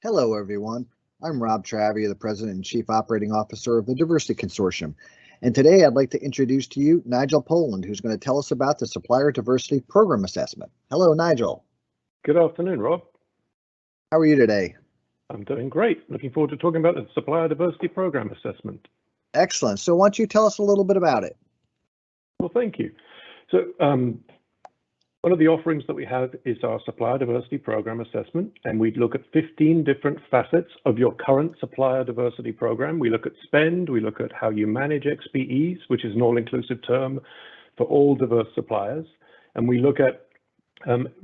Hello, everyone. I'm Rob Travia, the President and Chief Operating Officer of the Diversity Consortium. And today I'd like to introduce to you Nigel Poland, who's going to tell us about the Supplier Diversity Program Assessment. Hello, Nigel. Good afternoon, Rob. How are you today? I'm doing great. Looking forward to talking about the Supplier Diversity Program Assessment. Excellent. So why don't you tell us a little bit about it? Well, thank you. So one of the offerings that we have is our Supplier Diversity Program Assessment, and we look at 15 different facets of your current Supplier Diversity Program. We look at spend, we look at how you manage XPEs, which is an all-inclusive term for all diverse suppliers, and we look at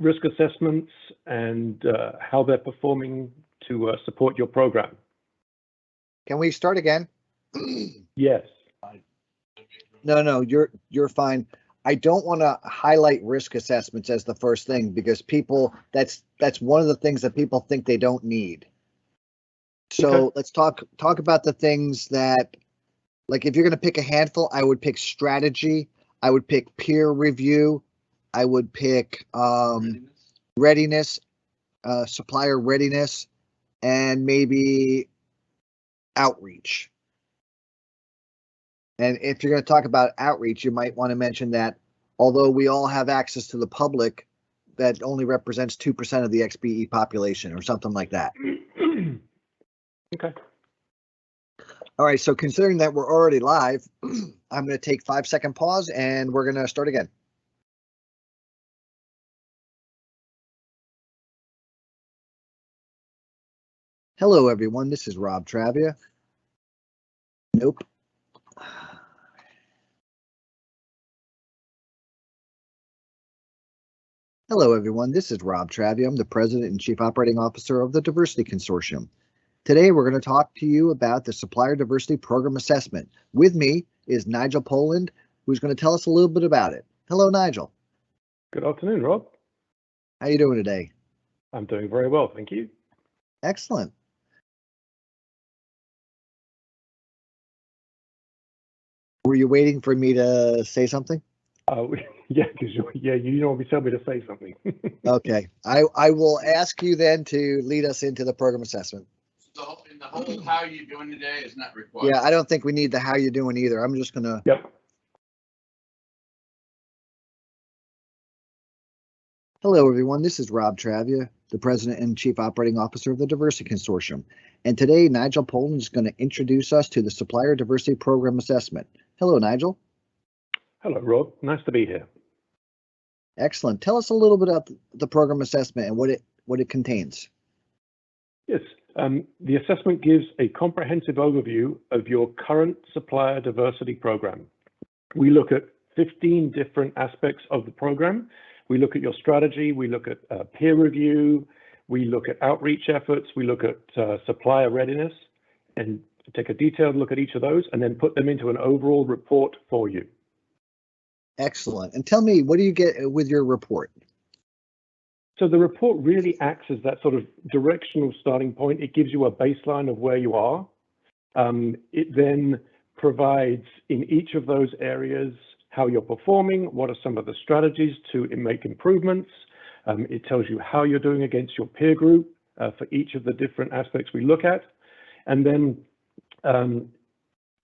risk assessments and how they're performing to support your program. Can we start again? Yes. No, you're fine. I don't want to highlight risk assessments as the first thing because that's one of the things that people think they don't need. So Okay. let's talk about the things that, like, if you're going to pick a handful, I would pick strategy, I would pick peer review, I would pick readiness, supplier readiness, and maybe outreach. And if you're going to talk about outreach, you might want to mention that although we all have access to the public, that only represents 2% of the XBE population or something like that. Okay. All right, so considering that we're already live, I'm going to take 5-second pause and we're going to start again. Hello, everyone. This is Rob Travia. Nope. Hello, everyone. This is Rob Travia. I'm the President and Chief Operating Officer of the Diversity Consortium. Today, we're going to talk to you about the Supplier Diversity Program Assessment. With me is Nigel Poland, who's going to tell us a little bit about it. Hello, Nigel. Good afternoon, Rob. How are you doing today? I'm doing very well, thank you. Excellent. Were you waiting for me to say something? Yeah, because you normally tell me to say something. Okay, I will ask you then to lead us into the program assessment. So in the whole how you doing today is not required. Yeah, I don't think we need the how you doing either. I'm just gonna. Yep. Hello, everyone. This is Rob Travia, the President and Chief Operating Officer of the Diversity Consortium. And today, Nigel Poland is going to introduce us to the Supplier Diversity Program Assessment. Hello, Nigel. Hello, Rob. Nice to be here. Excellent. Tell us a little bit about the program assessment and what it contains. Yes, the assessment gives a comprehensive overview of your current supplier diversity program. We look at 15 different aspects of the program. We look at your strategy, we look at peer review, we look at outreach efforts, we look at supplier readiness, and take a detailed look at each of those and then put them into an overall report for you. Excellent. And tell me, what do you get with your report? So the report really acts as that sort of directional starting point. It gives you a baseline of where you are. It then provides in each of those areas how you're performing, what are some of the strategies to make improvements. It tells you how you're doing against your peer group for each of the different aspects we look at. And then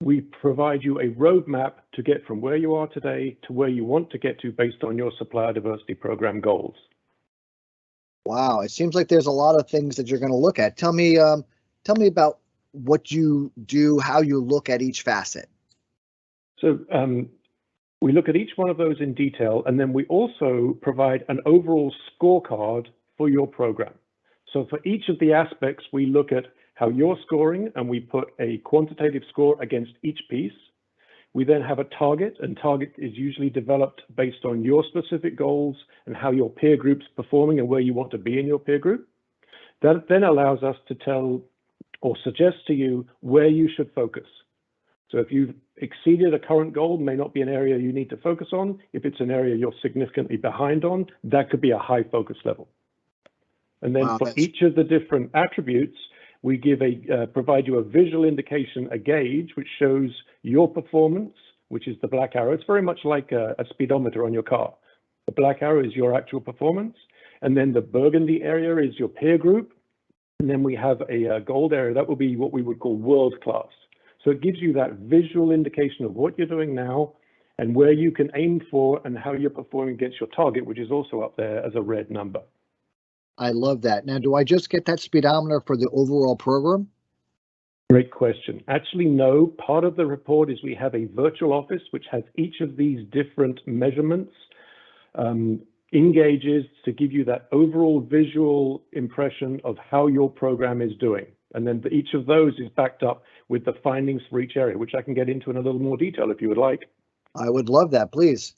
we provide you a roadmap to get from where you are today to where you want to get to based on your supplier diversity program goals. Wow, it seems like there's a lot of things that you're going to look at. Tell me about what you do, how you look at each facet. So we look at each one of those in detail, and then we also provide an overall scorecard for your program. So for each of the aspects, we look at how you're scoring, and we put a quantitative score against each piece. We then have a target, and target is usually developed based on your specific goals and how your peer group's performing and where you want to be in your peer group. That then allows us to tell or suggest to you where you should focus. So if you've exceeded a current goal, may not be an area you need to focus on. If it's an area you're significantly behind on, that could be a high focus level. And then for each of the different attributes, we provide you a visual indication, a gauge, which shows your performance, which is the black arrow. It's very much like a speedometer on your car. The black arrow is your actual performance. And then the burgundy area is your peer group. And then we have a gold area that will be what we would call world class. So it gives you that visual indication of what you're doing now and where you can aim for and how you're performing against your target, which is also up there as a red number. I love that. Now, do I just get that speedometer for the overall program? Great question. Actually, no. Part of the report is we have a virtual office which has each of these different measurements in gauges to give you that overall visual impression of how your program is doing. And then each of those is backed up with the findings for each area, which I can get into in a little more detail if you would like. I would love that, please.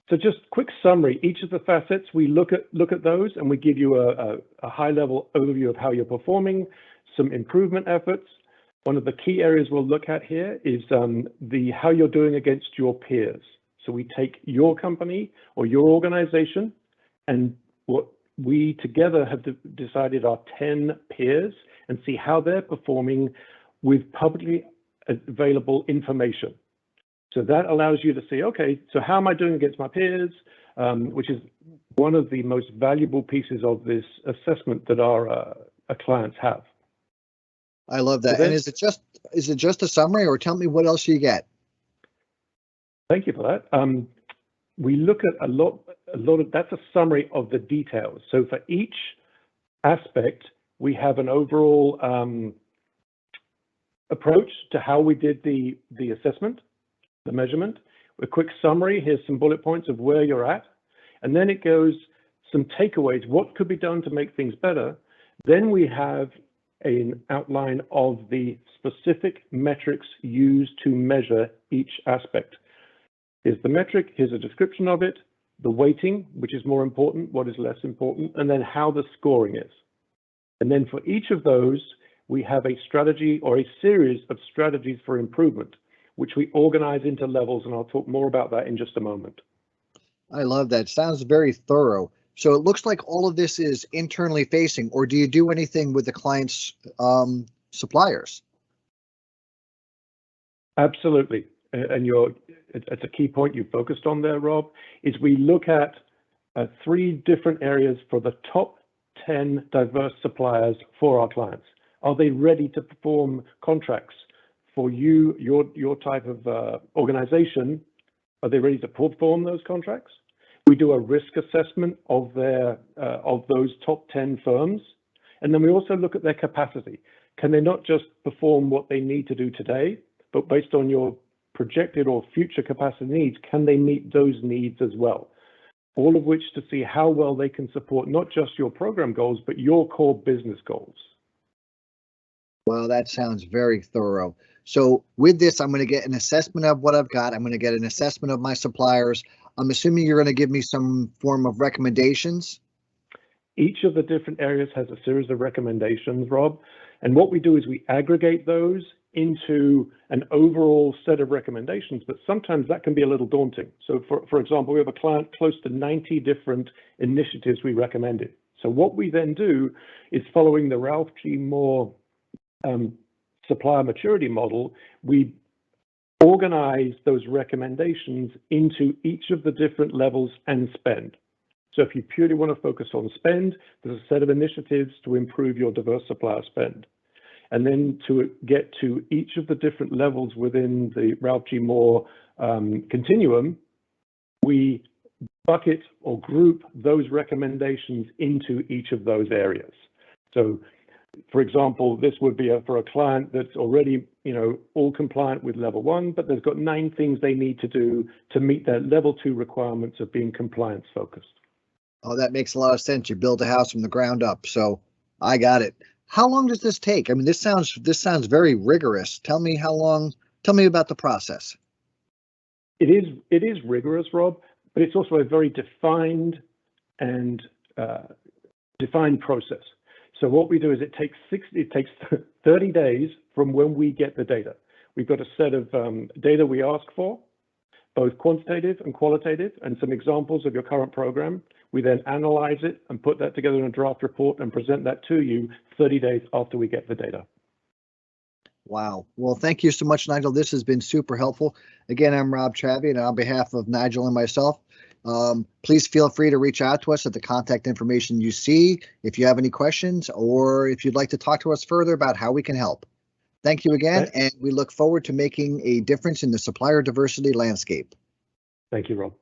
So just quick summary, each of the facets, we look at those and we give you a high level overview of how you're performing, some improvement efforts. One of the key areas we'll look at here is how you're doing against your peers. So we take your company or your organization and what we together have decided are 10 peers and see how they're performing with publicly available information. So that allows you to see, okay, so how am I doing against my peers, which is one of the most valuable pieces of this assessment that our clients have. I love that. So and is it just a summary, or tell me what else you get? Thank you for that. We look at a lot of, that's a summary of the details. So for each aspect, we have an overall approach to how we did the assessment, the measurement. A quick summary, here's some bullet points of where you're at. And then it goes some takeaways, what could be done to make things better. Then we have an outline of the specific metrics used to measure each aspect. Here's the metric, here's a description of it, the weighting, which is more important, what is less important, and then how the scoring is. And then for each of those, we have a strategy or a series of strategies for improvement, which we organize into levels, and I'll talk more about that in just a moment. I love that. Sounds very thorough. So it looks like all of this is internally facing, or do you do anything with the client's suppliers? Absolutely. And it's a key point you focused on there, Rob, is we look at 3 different areas for the top 10 diverse suppliers for our clients. Are they ready to perform contracts for you, your type of organization? Are they ready to perform those contracts? We do a risk assessment of those top 10 firms. And then we also look at their capacity. Can they not just perform what they need to do today, but based on your projected or future capacity needs, can they meet those needs as well? All of which to see how well they can support not just your program goals, but your core business goals. Well, that sounds very thorough. So with this, I'm going to get an assessment of what I've got. I'm going to get an assessment of my suppliers. I'm assuming you're going to give me some form of recommendations. Each of the different areas has a series of recommendations, Rob. And what we do is we aggregate those into an overall set of recommendations, but sometimes that can be a little daunting. So for example, we have a client close to 90 different initiatives we recommended. So what we then do is, following the Ralph G. Moore supplier maturity model, we organize those recommendations into each of the different levels and spend. So if you purely want to focus on spend, there's a set of initiatives to improve your diverse supplier spend. And then to get to each of the different levels within the Ralph G. Moore continuum, we bucket or group those recommendations into each of those areas. So, for example, this would be for a client that's already, all compliant with level 1, but they've got 9 things they need to do to meet their level 2 requirements of being compliance focused. Oh, that makes a lot of sense. You build a house from the ground up. So I got it. How long does this take? I mean, this sounds very rigorous. Tell me how long. Tell me about the process. It is rigorous, Rob, but it's also a very defined process. So what we do is it takes 30 days from when we get the data. We've got a set of data we ask for, both quantitative and qualitative, and some examples of your current program. We then analyze it and put that together in a draft report and present that to you 30 days after we get the data. Wow. Well, thank you so much, Nigel. This has been super helpful. Again, I'm Rob Travey, and on behalf of Nigel and myself, Please feel free to reach out to us at the contact information you see if you have any questions or if you'd like to talk to us further about how we can help. Thank you again, and we look forward to making a difference in the supplier diversity landscape. Thank you, Rob.